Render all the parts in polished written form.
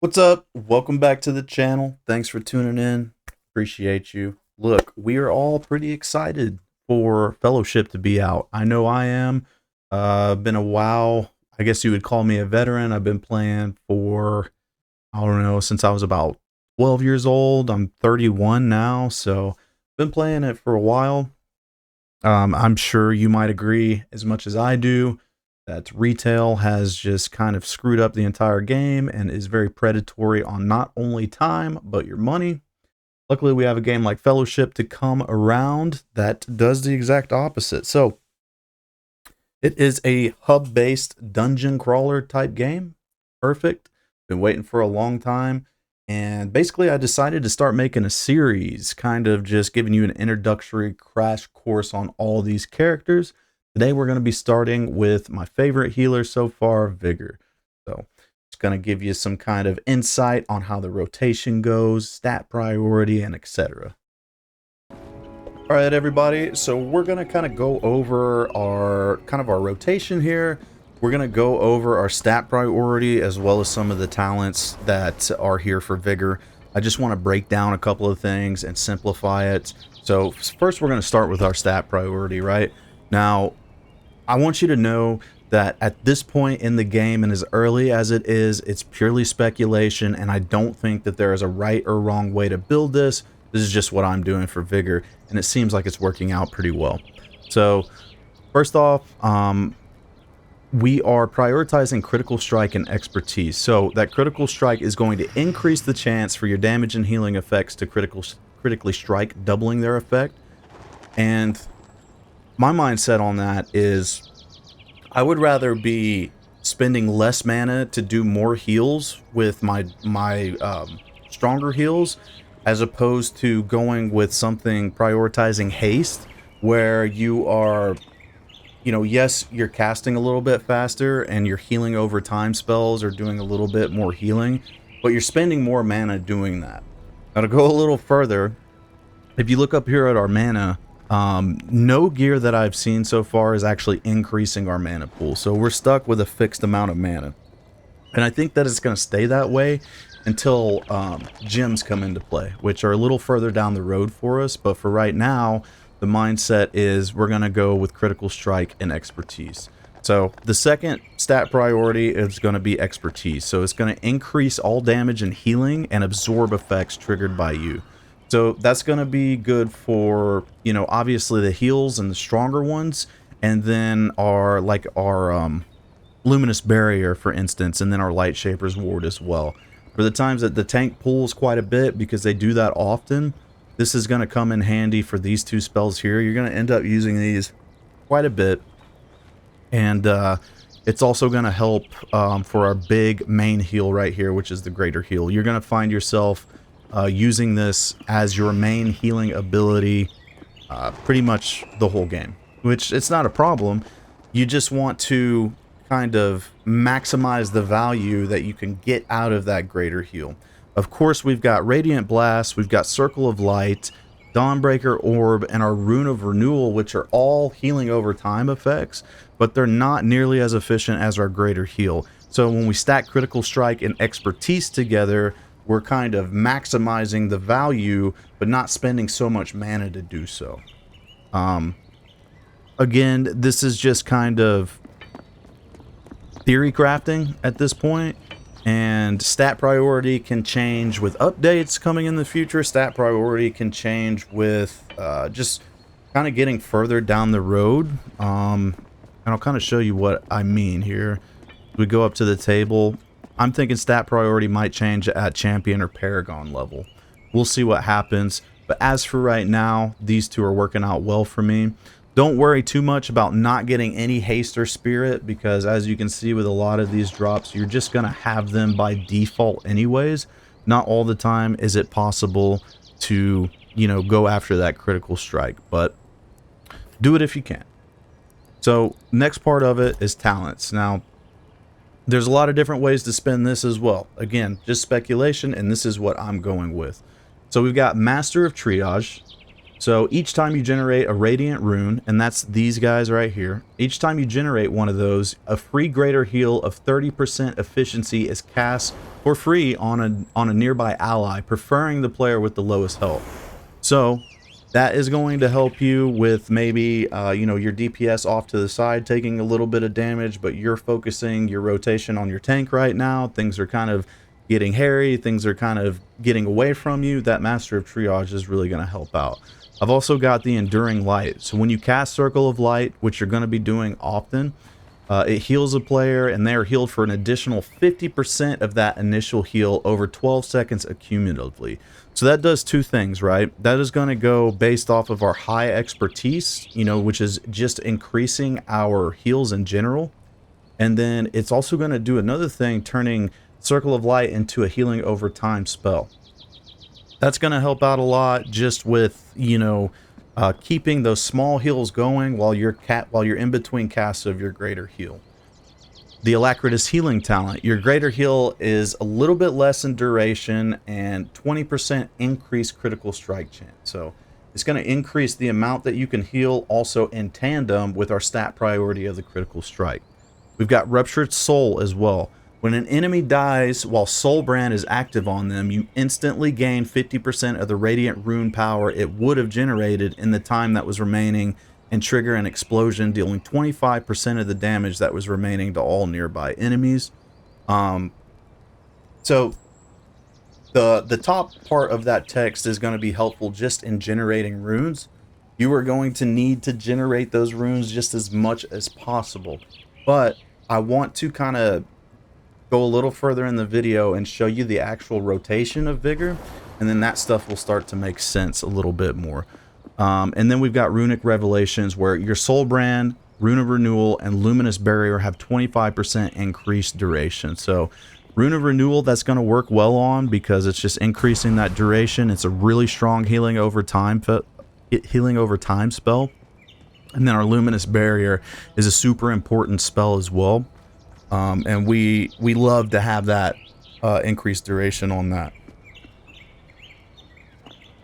What's up? Welcome back to the channel. Thanks for tuning in. Appreciate you. Look, we are all pretty excited for Fellowship to be out. I know I am. Been a while. I guess you would call me a veteran. I've been playing for, I don't know, since I was about 12 years old. I'm 31 now, so been playing it for a while. I'm sure you might agree as much as I do that retail has just kind of screwed up the entire game and is very predatory on not only time but your money. Luckily, we have a game like Fellowship to come around that does the exact opposite. So it is a hub-based dungeon crawler type game. Perfect. Been waiting for a long time. And basically, I decided to start making a series, kind of just giving you an introductory crash course on all these characters. Today, we're going to be starting with my favorite healer so far, Vigour. So it's going to give you some kind of insight on how the rotation goes, stat priority, and etc. All right, everybody. So we're going to kind of go over our rotation here. We're going to go over our stat priority as well as some of the talents that are here for Vigour. I just want to break down a couple of things and simplify it. So first we're going to start with our stat priority, right? Now, I want you to know that at this point in the game and as early as it is, it's purely speculation, and I don't think that there is a right or wrong way to build this. This is just what I'm doing for Vigour, and it seems like it's working out pretty well. So first off, we are prioritizing critical strike and expertise. So that critical strike is going to increase the chance for your damage and healing effects to critically strike, doubling their effect. And my mindset on that is I would rather be spending less mana to do more heals with my stronger heals, as opposed to going with something prioritizing haste, where you are, yes, you're casting a little bit faster and you're healing over time spells or doing a little bit more healing, but you're spending more mana doing that. Now, to go a little further, if you look up here at our mana, no gear that I've seen so far is actually increasing our mana pool. So we're stuck with a fixed amount of mana. And I think that it's going to stay that way until gems come into play, which are a little further down the road for us. But for right now, the mindset is we're going to go with critical strike and expertise. So the second stat priority is going to be expertise. So it's going to increase all damage and healing and absorb effects triggered by you. So that's going to be good for, obviously the heals and the stronger ones, and then our luminous barrier, for instance, and then our light shaper's ward as well. For the times that the tank pulls quite a bit, because they do that often, this is going to come in handy for these two spells here. You're going to end up using these quite a bit, and it's also going to help for our big main heal right here, which is the greater heal. You're going to find yourself using this as your main healing ability pretty much the whole game, which it's not a problem. You just want to kind of maximize the value that you can get out of that greater heal. Of course, we've got Radiant Blast, we've got Circle of Light, Dawnbreaker Orb, and our Rune of Renewal, which are all healing over time effects, but they're not nearly as efficient as our greater heal. So when we stack Critical Strike and Expertise together, we're kind of maximizing the value, but not spending so much mana to do so. Again, this is just kind of theory crafting at this point, and stat priority can change with updates coming in the future. Stat priority can change with just kind of getting further down the road. And I'll kind of show you what I mean here. We go up to the table. I'm thinking stat priority might change at champion or paragon level. We'll see what happens. But as for right now, these two are working out well for me. Don't worry too much about not getting any haste or spirit, because as you can see with a lot of these drops, you're just going to have them by default anyways. Not all the time is it possible to, go after that critical strike, but do it if you can. So next part of it is talents. Now, there's a lot of different ways to spend this as well. Again, just speculation, and this is what I'm going with. So we've got Master of Triage. So each time you generate a radiant rune, and that's these guys right here, each time you generate one of those, a free greater heal of 30% efficiency is cast for free on a nearby ally, preferring the player with the lowest health. So that is going to help you with maybe you know, your DPS off to the side taking a little bit of damage, but you're focusing your rotation on your tank right now. Things are kind of getting hairy, things are kind of getting away from you. That Master of Triage is really going to help out. I've also got the Enduring Light. So when you cast Circle of Light, which you're going to be doing often, it heals a player, and they are healed for an additional 50% of that initial heal over 12 seconds accumulatively. So that does two things, right? That is going to go based off of our high expertise, you know, which is just increasing our heals in general. And then it's also going to do another thing, turning Circle of Light into a healing over time spell. That's going to help out a lot just with, you know, keeping those small heals going while you're in between casts of your greater heal. The Alacritus healing talent. Your greater heal is a little bit less in duration and 20% increased critical strike chance. So it's going to increase the amount that you can heal, also in tandem with our stat priority of the critical strike. We've got Ruptured Soul as well. When an enemy dies while Soulbrand is active on them, you instantly gain 50% of the radiant rune power it would have generated in the time that was remaining, and trigger an explosion, dealing 25% of the damage that was remaining to all nearby enemies. So the top part of that text is going to be helpful just in generating runes. You are going to need to generate those runes just as much as possible. But I want to kind of go a little further in the video and show you the actual rotation of Vigour, and then that stuff will start to make sense a little bit more. And then we've got Runic Revelations, where your Soulbrand, Rune of Renewal, and Luminous Barrier have 25% increased duration. So Rune of Renewal, that's going to work well on because it's just increasing that duration. It's a really strong healing over time spell. And then our Luminous Barrier is a super important spell as well. And we love to have that increased duration on that.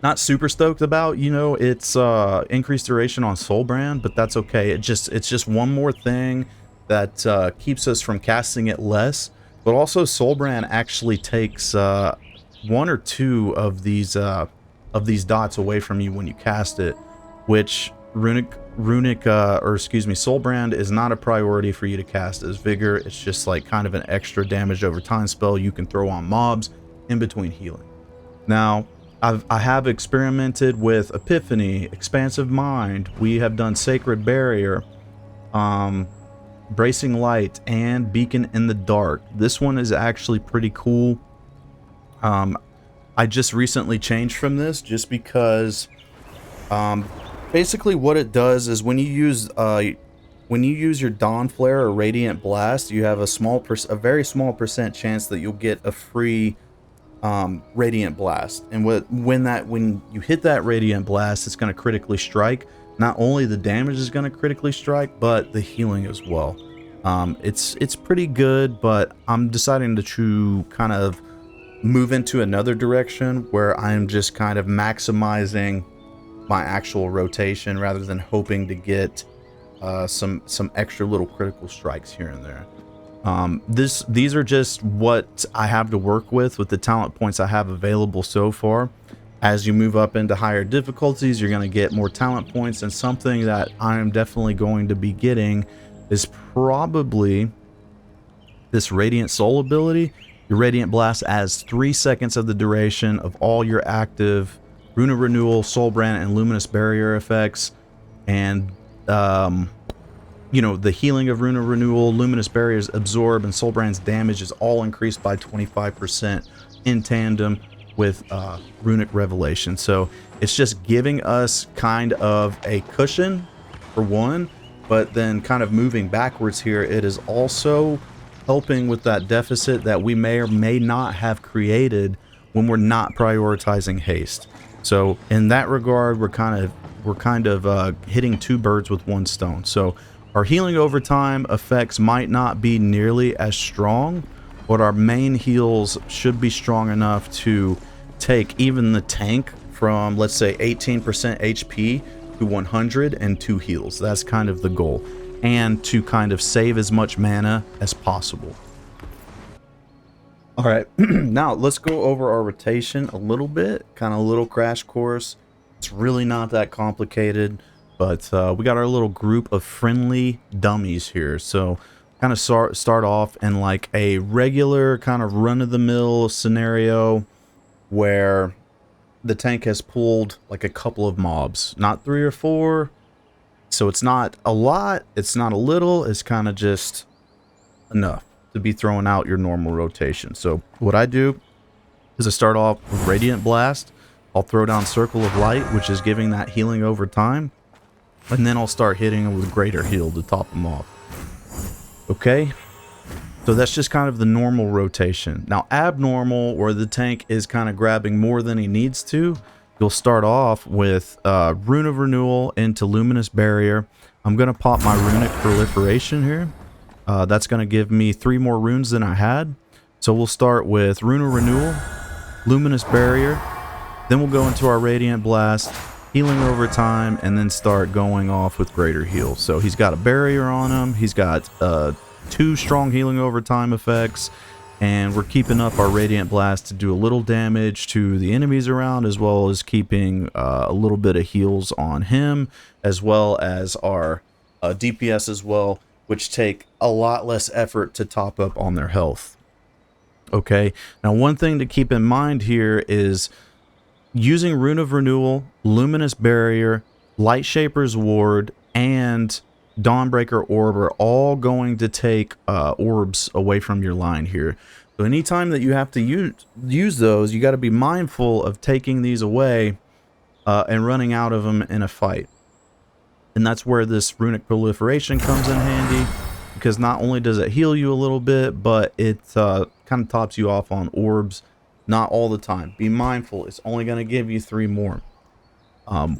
Not super stoked about, you know, it's increased duration on Soulbrand, but that's okay. It's just one more thing that keeps us from casting it less. But also Soulbrand actually takes one or two of these dots away from you when you cast it, which Soulbrand is not a priority for you to cast as Vigour. It's just like kind of an extra damage over time spell you can throw on mobs in between healing. Now, I have experimented with Epiphany, Expansive Mind. We have done Sacred Barrier, Bracing Light, and Beacon in the Dark. This one is actually pretty cool. I just recently changed from this just because basically what it does is when you use your Dawn Flare or Radiant Blast, you have a very small percent chance that you'll get a free Radiant Blast. And when you hit that Radiant Blast, it's going to critically strike. Not only the damage is going to critically strike, but the healing as well. It's pretty good, but I'm deciding to kind of move into another direction where I'm just kind of maximizing my actual rotation rather than hoping to get some extra little critical strikes here and there. These are just what I have to work with the talent points I have available so far. As you move up into higher difficulties, you're going to get more talent points, and something that I am definitely going to be getting is probably this Radiant Soul ability. Your Radiant Blast adds 3 seconds of the duration of all your active Rune of Renewal, Soulbrand, and Luminous Barrier effects, and you know, the healing of Rune of Renewal, Luminous Barriers absorb, and Soulbrand's damage is all increased by 25% in tandem with Runic Revelation. So it's just giving us kind of a cushion for one, but then kind of moving backwards here, it is also helping with that deficit that we may or may not have created when we're not prioritizing haste. So in that regard, we're kind of hitting two birds with one stone. So our healing over time effects might not be nearly as strong, but our main heals should be strong enough to take even the tank from, let's say, 18% HP to 100 and 2 heals. That's kind of the goal, and to kind of save as much mana as possible. All right, now let's go over our rotation a little bit, kind of a little crash course. It's really not that complicated, but we got our little group of friendly dummies here. So kind of start off in like a regular kind of run-of-the-mill scenario where the tank has pulled like a couple of mobs, not 3 or 4. So it's not a lot, it's not a little, it's kind of just enough to be throwing out your normal rotation. So what I do is I start off with Radiant Blast. I'll throw down Circle of Light, which is giving that healing over time, and then I'll start hitting them with Greater Heal to top them off. Okay, so that's just kind of the normal rotation. Now abnormal, where the tank is kind of grabbing more than he needs to, you'll start off with Rune of Renewal into Luminous Barrier. I'm going to pop my Runic Proliferation here. That's going to give me 3 more runes than I had. So we'll start with Rune of Renewal, Luminous Barrier, then we'll go into our Radiant Blast, healing over time, and then start going off with Greater Heal. So he's got a barrier on him, he's got 2 strong healing over time effects, and we're keeping up our Radiant Blast to do a little damage to the enemies around, as well as keeping a little bit of heals on him, as well as our DPS as well, which take a lot less effort to top up on their health. Okay, now one thing to keep in mind here is using Rune of Renewal, Luminous Barrier, Light Shaper's Ward, and Dawnbreaker Orb are all going to take orbs away from your line here. So anytime that you have to use those, you got to be mindful of taking these away and running out of them in a fight. And that's where this Runic Proliferation comes in handy, because not only does it heal you a little bit, but it kind of tops you off on orbs. Not all the time. Be mindful, it's only going to give you 3 more.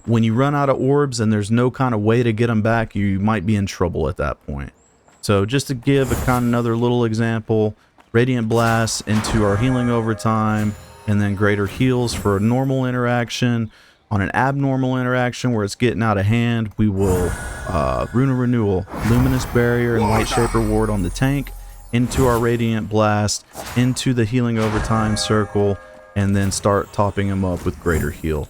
When you run out of orbs and there's no kind of way to get them back, you might be in trouble at that point. So just to give a kind of another little example, Radiant Blast into our healing over time, and then Greater Heals for a normal interaction. On an abnormal interaction where it's getting out of hand, we will Rune of Renewal, Luminous Barrier, and Light Shaper Ward on the tank, into our Radiant Blast, into the healing over time circle, and then start topping them up with Greater Heal.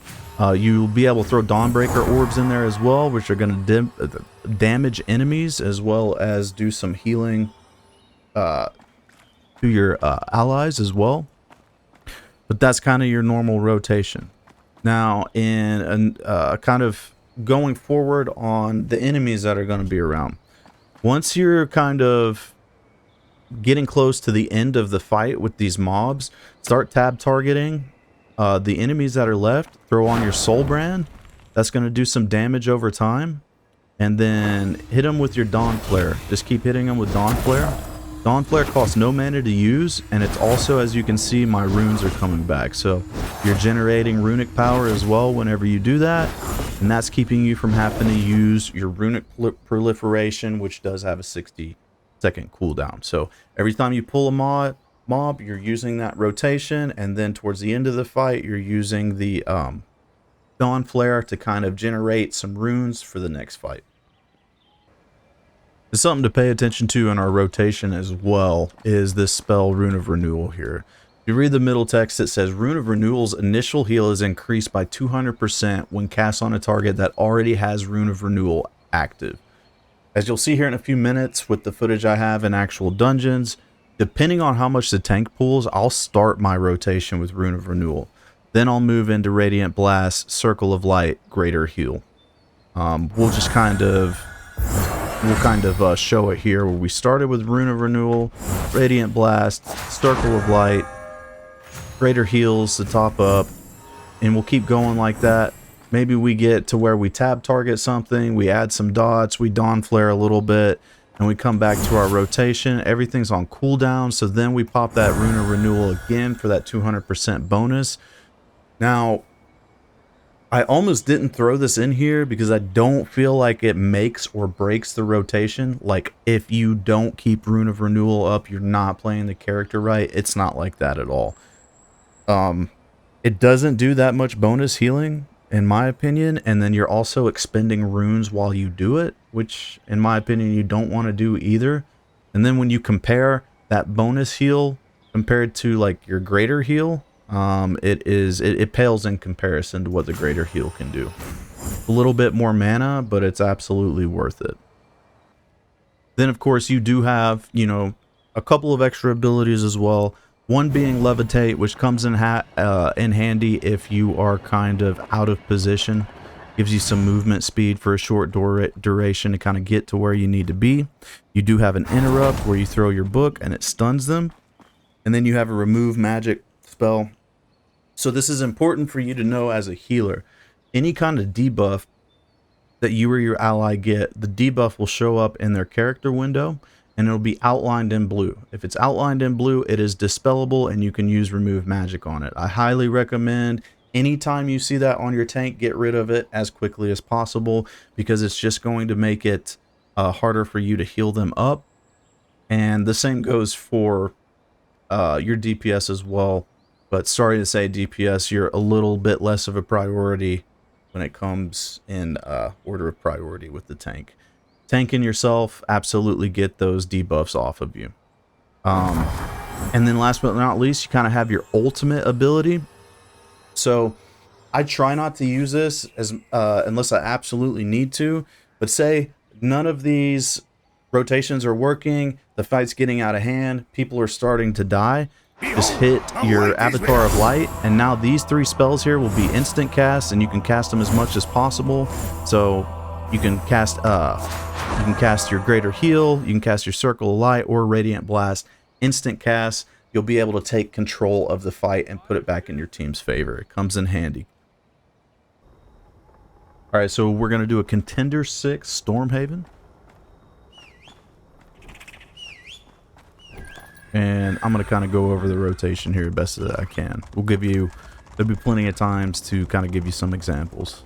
You'll be able to throw Dawnbreaker Orbs in there as well, which are going to damage enemies, as well as do some healing to your allies as well. But that's kind of your normal rotation. Now, in kind of going forward on the enemies that are going to be around, once you're kind of getting close to the end of the fight with these mobs, start tab targeting the enemies that are left. Throw on your Soul Brand. That's going to do some damage over time. And then hit them with your Dawn Flare. Just keep hitting them with Dawn Flare. Dawn Flare costs no mana to use, and it's also, as you can see, my runes are coming back. So you're generating runic power as well whenever you do that, and that's keeping you from having to use your Runic Proliferation, which does have a 60-second cooldown. So every time you pull a mob, you're using that rotation, and then towards the end of the fight, you're using the Dawn Flare to kind of generate some runes for the next fight. Something to pay attention to in our rotation as well is this spell Rune of Renewal here. If you read the middle text, it says Rune of Renewal's initial heal is increased by 200% when cast on a target that already has Rune of Renewal active. As you'll see here in a few minutes with the footage I have in actual dungeons, depending on how much the tank pulls, I'll start my rotation with Rune of Renewal. Then I'll move into Radiant Blast, Circle of Light, Greater Heal. We'll just kind of show it here where we started with Rune of Renewal, Radiant Blast, Circle of Light, Greater Heals to top up, and we'll keep going like that. Maybe we get to where we tab target something, we add some dots, we Dawn Flare a little bit, and we come back to our rotation. Everything's on cooldown, so then we pop that Rune of Renewal again for that 200% bonus. Now, I almost didn't throw this in here because I don't feel like it makes or breaks the rotation. Like, if you don't keep Rune of Renewal up, you're not playing the character right. It's not like that at all. It doesn't do that much bonus healing, in my opinion, and then you're also expending runes while you do it, which, in my opinion, you don't want to do either. And then when you compare that bonus heal compared to like your greater heal, it pales in comparison to what the greater heal can do. A little bit more mana, but it's absolutely worth it. Then, of course, you do have, you know, a couple of extra abilities as well. One being levitate, which comes in handy if you are kind of out of position. Gives you some movement speed for a short duration to kind of get to where you need to be. You do have an interrupt where you throw your book and it stuns them. And then you have a remove magic spell. So this is important for you to know as a healer. Any kind of debuff that you or your ally get, the debuff will show up in their character window and it'll be outlined in blue. If it's outlined in blue, it is dispellable and you can use remove magic on it. I highly recommend anytime you see that on your tank, get rid of it as quickly as possible, because it's just going to make it harder for you to heal them up. And the same goes for your DPS as well. But sorry to say, DPS, you're a little bit less of a priority when it comes in order of priority with the tank. Tanking yourself, absolutely get those debuffs off of you. And then last but not least, you kind of have your ultimate ability. So I try not to use this as unless I absolutely need to. But say none of these rotations are working, the fight's getting out of hand, people are starting to die. Just hit your Avatar of Light, and now these 3 spells here will be instant cast, and you can cast them as much as possible. So you can cast your Greater Heal, you can cast your Circle of Light or Radiant Blast. Instant cast, you'll be able to take control of the fight and put it back in your team's favor. It comes in handy. Alright, so we're going to do a Contender 6 Stormhaven. And I'm going to kind of go over the rotation here best that I can. There'll be plenty of times to kind of give you some examples.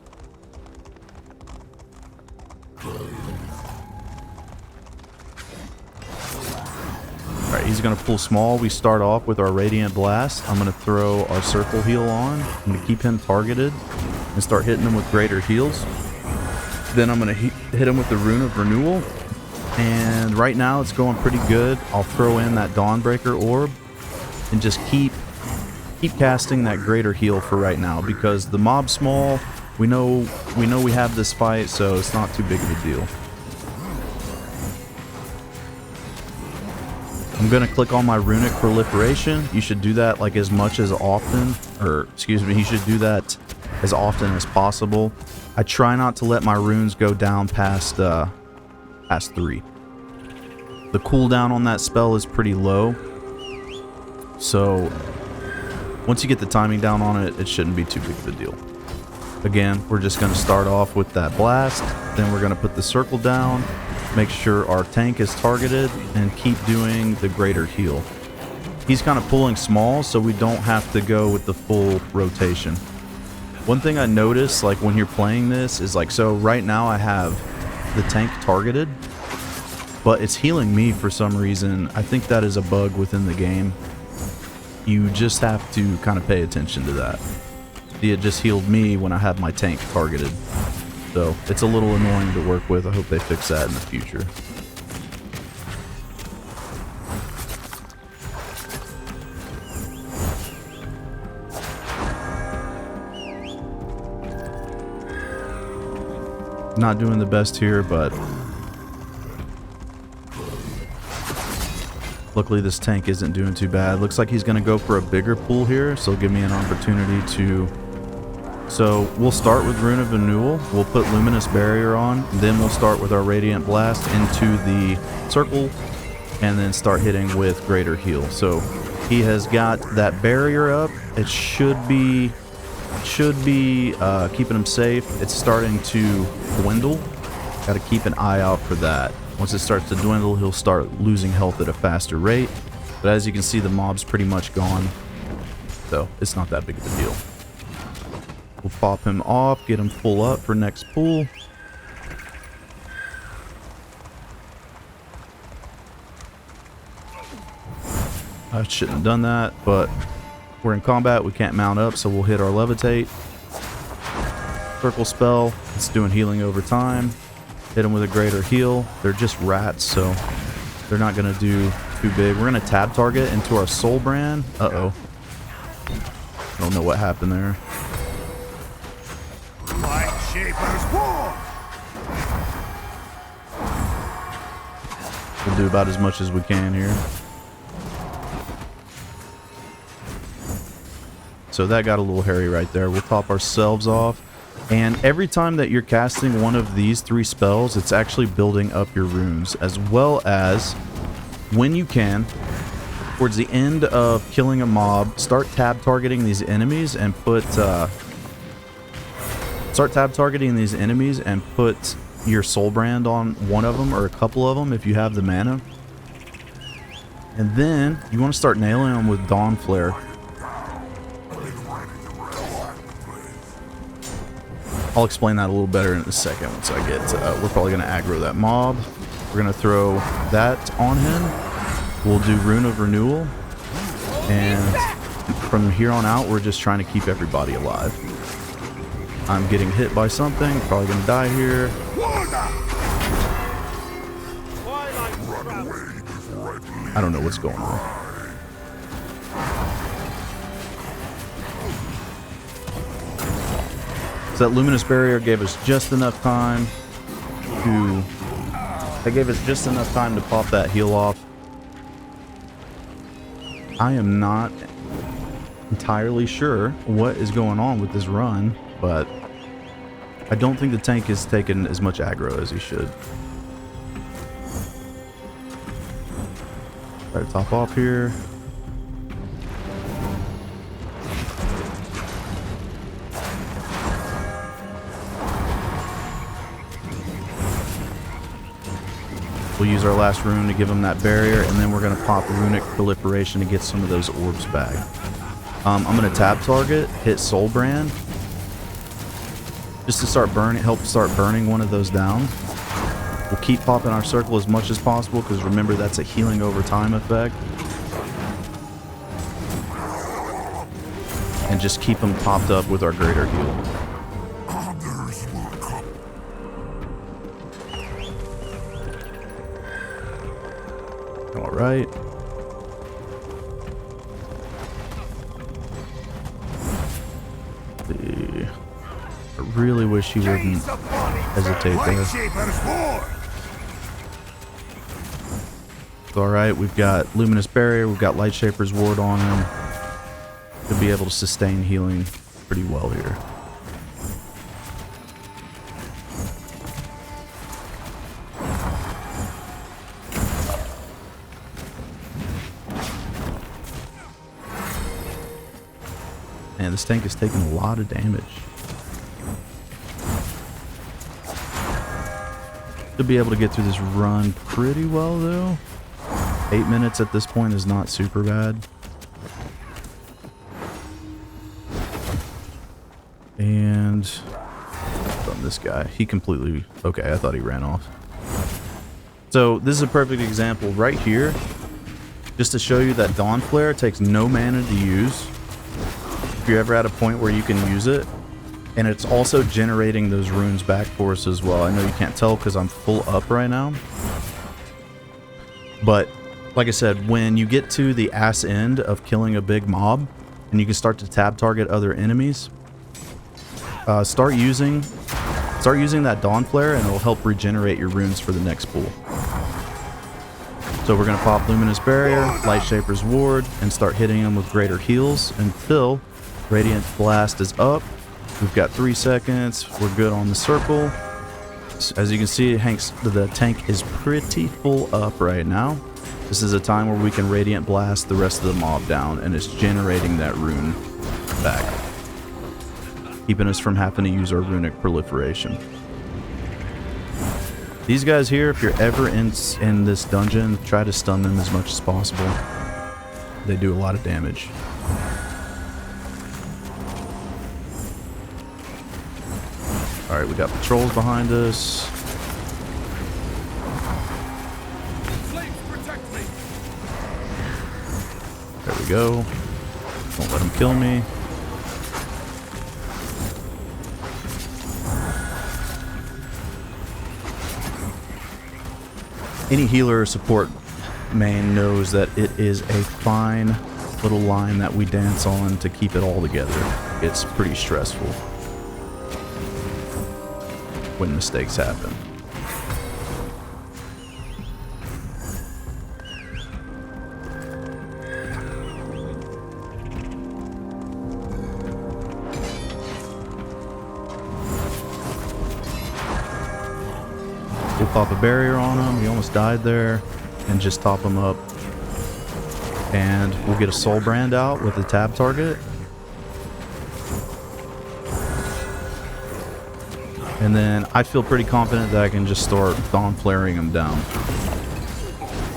Alright, he's going to pull small. We start off with our Radiant Blast. I'm going to throw our Circle Heal on. I'm going to keep him targeted and start hitting him with greater heals. Then I'm going to hit him with the Rune of Renewal. And right now it's going pretty good. I'll throw in that Dawnbreaker Orb and just keep casting that Greater Heal for right now, because the mob's small. We know we have this fight, so it's not too big of a deal. I'm going to click on my Runic Proliferation. You should do that like as much as often, or excuse me, you should do that as often as possible. I try not to let my runes go down past 3. The cooldown on that spell is pretty low, so once you get the timing down on it, it shouldn't be too big of a deal. Again, we're just going to start off with that blast, then we're going to put the circle down, make sure our tank is targeted, and keep doing the greater heal. He's kind of pulling small, so we don't have to go with the full rotation. One thing I noticed, like when you're playing this, is like, so right now I have the tank targeted, but it's healing me for some reason. I think that is a bug within the game. You just have to kind of pay attention to that. It just healed me when I have my tank targeted. So it's a little annoying to work with. I hope they fix that in the future. Not doing the best here, but luckily this tank isn't doing too bad. Looks like he's going to go for a bigger pool here, so it'll give me an opportunity to... So we'll start with Rune of Renewal. We'll put Luminous Barrier on. Then we'll start with our Radiant Blast into the circle and then start hitting with Greater Heal. So he has got that barrier up. It should be keeping him safe. It's starting to dwindle. Got to keep an eye out for that. Once it starts to dwindle, he'll start losing health at a faster rate. But as you can see, the mob's pretty much gone, so it's not that big of a deal. We'll pop him off, get him full up for next pool. I shouldn't have done that, but We're in combat, we can't mount up, so we'll hit our levitate. Circle spell, it's doing healing over time. Hit them with a greater heal. They're just rats, so they're not going to do too big. We're going to tab target into our soul brand. Uh-oh. I don't know what happened there. Light Shaper's War! We'll do about as much as we can here. So that got a little hairy right there. We'll top ourselves off. And every time that you're casting one of these 3 spells, it's actually building up your runes, as well as, when you can, towards the end of killing a mob, start tab targeting these enemies and put your soul brand on one of them or a couple of them if you have the mana. And then you want to start nailing them with Dawn Flare. I'll explain that a little better in a second once I get we're probably going to aggro that mob. We're going to throw that on him. We'll do Rune of Renewal. And from here on out, we're just trying to keep everybody alive. I'm getting hit by something. Probably going to die here. I don't know what's going on. So that luminous barrier gave us just enough time to... That gave us just enough time to pop that heal off. I am not entirely sure what is going on with this run, but I don't think the tank is taking as much aggro as he should. Try to top off here. We'll use our last rune to give him that barrier, and then we're going to pop Runic Proliferation to get some of those orbs back. I'm going to tab target, hit Soul Brand, just to start burning, help start burning one of those down. We'll keep popping our circle as much as possible, because remember, that's a healing over time effect. And just keep them topped up with our greater heal. Alright. I really wish he wouldn't hesitate there. Alright, we've got Luminous Barrier, we've got Light Shaper's Ward on him. Should be able to sustain healing pretty well here. Man, this tank is taking a lot of damage. Should be able to get through this run pretty well, though. 8 minutes at this point is not super bad. And from this guy, he completely... Okay, I thought he ran off. So this is a perfect example right here, just to show you that Dawn Flare takes no mana to use. If you're ever at a point where you can use it, and it's also generating those runes back for us as well. I know you can't tell because I'm full up right now, but like I said, when you get to the ass end of killing a big mob and you can start to tab target other enemies, start using that Dawn Flare, and it'll help regenerate your runes for the next pool. So we're going to pop Luminous Barrier, Light Shaper's Ward, and start hitting them with greater heals until Radiant Blast is up. We've got 3 seconds. We're good on the circle. As you can see, the tank is pretty full up right now. This is a time where we can Radiant Blast the rest of the mob down, and it's generating that rune back, keeping us from having to use our Runic Proliferation. These guys here, if you're ever in this dungeon, try to stun them as much as possible. They do a lot of damage. Alright, we got patrols behind us. There we go. Don't let him kill me. Any healer or support main knows that it is a fine little line that we dance on to keep it all together. It's pretty stressful when mistakes happen. We'll pop a barrier on him. He almost died there. And just top him up. And we'll get a soul brand out with the tab target. And then I feel pretty confident that I can just start dawn flaring him down.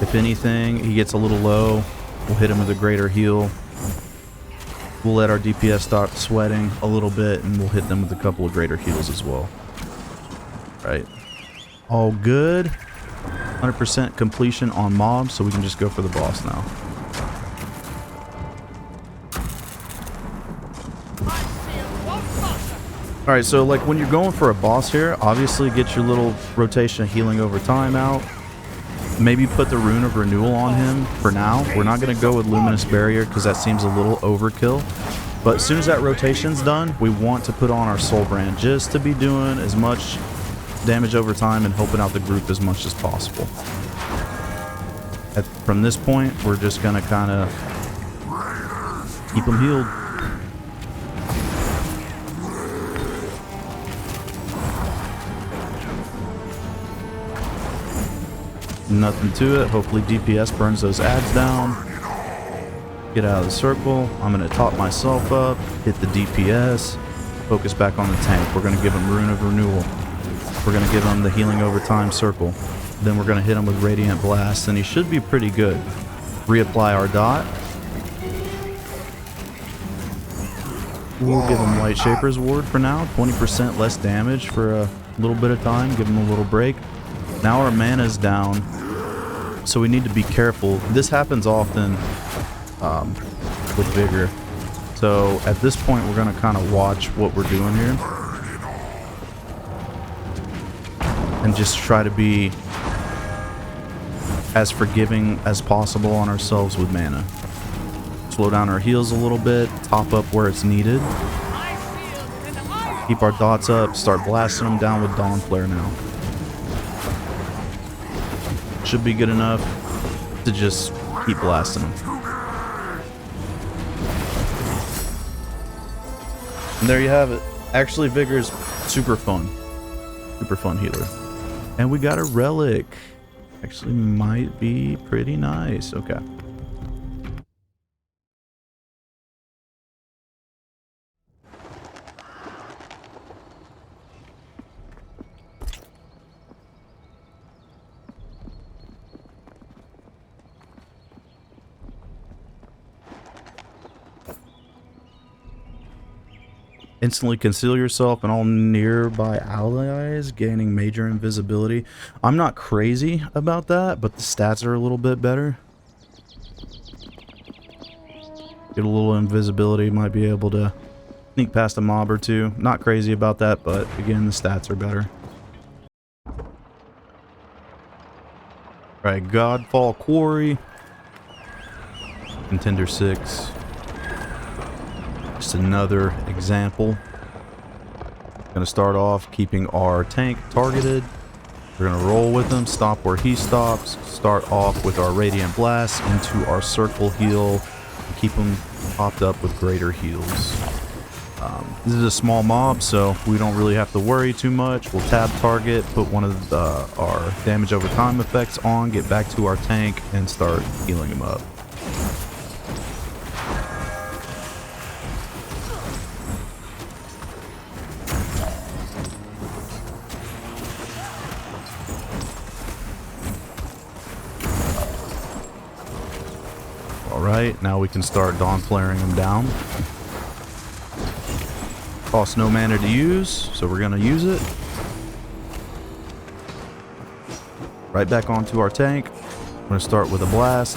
If anything, he gets a little low, we'll hit him with a greater heal. We'll let our DPS start sweating a little bit, and we'll hit them with a couple of greater heals as well. Right. All good. 100% completion on mobs, so we can just go for the boss now. Alright, so like when you're going for a boss here, obviously get your little rotation of healing over time out. Maybe put the Rune of Renewal on him for now. We're not going to go with Luminous Barrier because that seems a little overkill. But as soon as that rotation's done, we want to put on our Soul Brand just to be doing as much damage over time and helping out the group as much as possible. From this point, we're just going to kind of keep them healed. Nothing to it. Hopefully DPS burns those ads down. Get out of the circle. I'm going to top myself up, hit the DPS, focus back on the tank. We're going to give him Rune of Renewal. We're going to give him the healing over time circle. Then we're going to hit him with Radiant Blast, and he should be pretty good. Reapply our dot. We'll give him Light Shaper's Ward for now. 20% less damage for a little bit of time. Give him a little break. Now our mana's down, so we need to be careful. This happens often with Vigour. So at this point, we're going to kind of watch what we're doing here. And just try to be as forgiving as possible on ourselves with mana. Slow down our heals a little bit, top up where it's needed. Keep our dots up, start blasting them down with Dawn Flare now. Should be good enough to just keep blasting them. And there you have it. Actually, Vigor's super fun. Super fun healer. And we got a relic. Actually might be pretty nice. Okay. Instantly conceal yourself and all nearby allies, gaining major invisibility. I'm not crazy about that, but the stats are a little bit better. Get a little invisibility, might be able to sneak past a mob or two. Not crazy about that, but again, the stats are better. Alright, Godfall Quarry. Contender 6. Just another example. Gonna start off keeping our tank targeted. We're gonna roll with him, stop where he stops, start off with our Radiant Blast into our circle heal, and keep him popped up with greater heals. This is a small mob, so we don't really have to worry too much. We'll tab target, put one of our damage over time effects on, get back to our tank, and start healing him up. Alright, now we can start Dawn Flaring them down. Costs no mana to use, so we're going to use it. Right back onto our tank. We're going to start with a blast.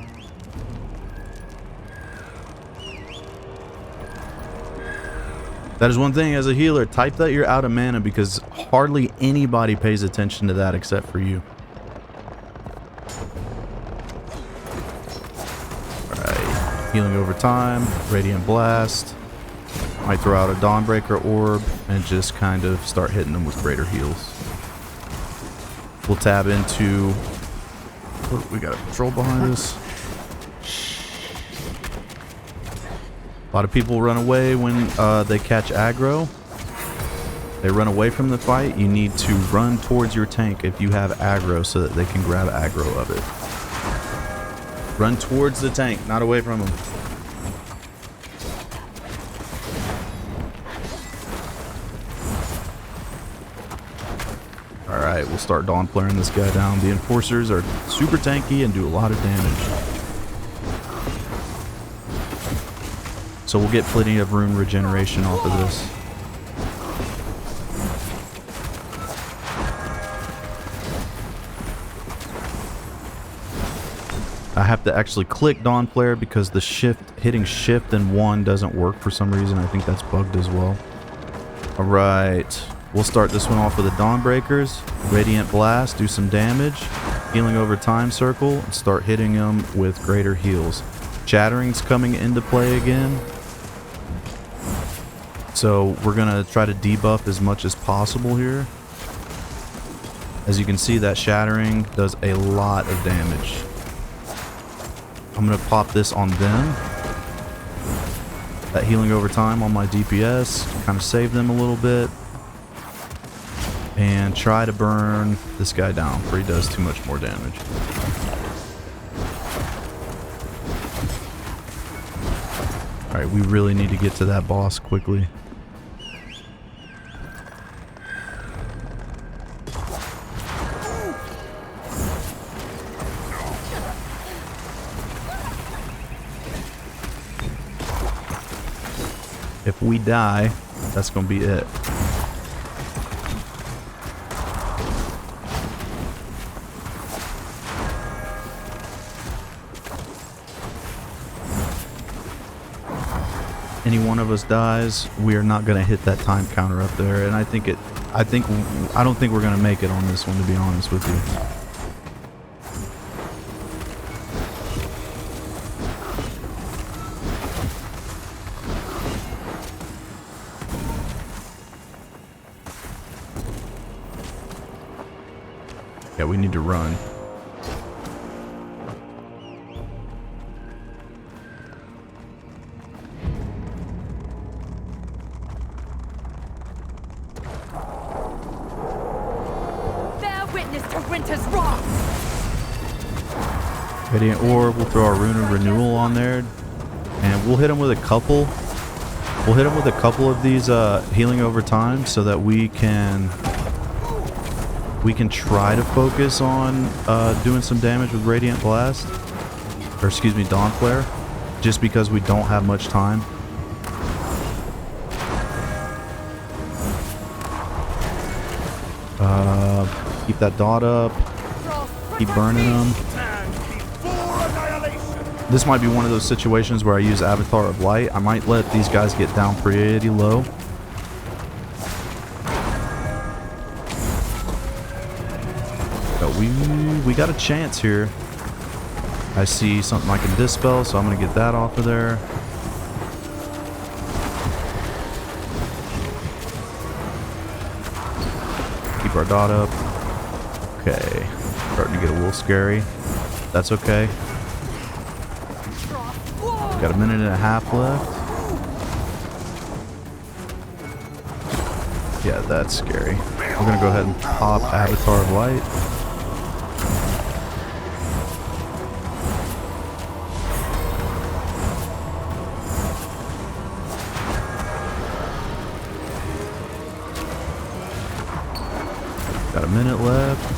That is one thing as a healer. Type that you're out of mana because hardly anybody pays attention to that except for you. Alright. Healing over time. Radiant Blast. Might throw out a Dawnbreaker Orb and just kind of start hitting them with greater heals. We'll tab into... Oh, we got a patrol behind us. A lot of people run away when they catch aggro. They run away from the fight. You need to run towards your tank if you have aggro so that they can grab aggro of it. Run towards the tank, not away from them. Alright, we'll start Dawn flaring this guy down. The enforcers are super tanky and do a lot of damage. So we'll get plenty of rune regeneration off of this. I have to actually click Dawn Flare because the hitting shift and 1 doesn't work for some reason. I think that's bugged as well. Alright. We'll start this one off with the Dawnbreakers. Radiant Blast, do some damage. Healing over time circle, and start hitting them with greater heals. Shattering's coming into play again. So we're going to try to debuff as much as possible here. As you can see, that Shattering does a lot of damage. I'm going to pop this on them. That healing over time on my DPS, kind of save them a little bit. And try to burn this guy down before he does too much more damage. Alright, we really need to get to that boss quickly. If we die, that's going to be it. Any one of us dies, we are not going to hit that time counter up there, and I don't think we're going to make it on this one, to be honest with you. Yeah, we need to run. Radiant Orb, we'll throw our Rune of Renewal on there, and we'll hit him with a couple. We'll hit him with a couple of these healing over time, so that we can try to focus on doing some damage with Radiant Blast, or excuse me, Dawn Flare, just because we don't have much time. Keep that dot up. Keep burning them. This might be one of those situations where I use Avatar of Light. I might let these guys get down pretty low. But we got a chance here. I see something I can dispel, so I'm going to get that off of there. Keep our dot up. Okay. Starting to get a little scary. That's okay. Got a minute and a half left. Yeah, that's scary. We're going to go ahead and pop Avatar of Light. Got a minute left.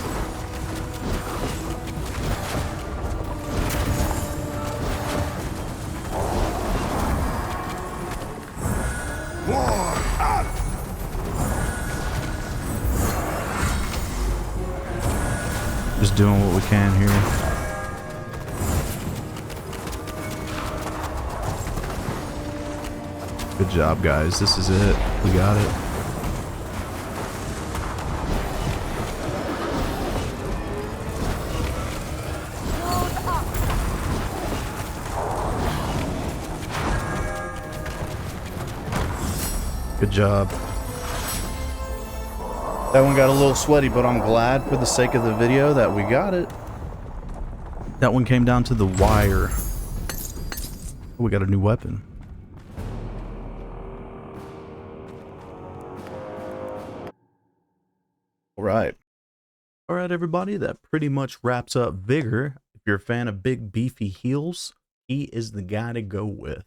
Just doing what we can here. Good job, guys. This is it. We got it. Good job. That one got a little sweaty, but I'm glad for the sake of the video that we got it. That one came down to the wire. Oh, we got a new weapon. Alright, everybody, that pretty much wraps up Vigour. If you're a fan of big beefy heels, he is the guy to go with.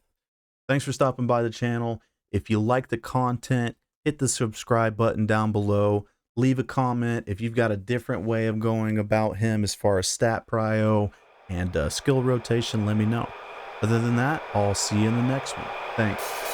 Thanks for stopping by the channel. If you like the content, hit the subscribe button down below. Leave a comment if you've got a different way of going about him as far as stat prio and skill rotation, let me know. Other than that, I'll see you in the next one. Thanks.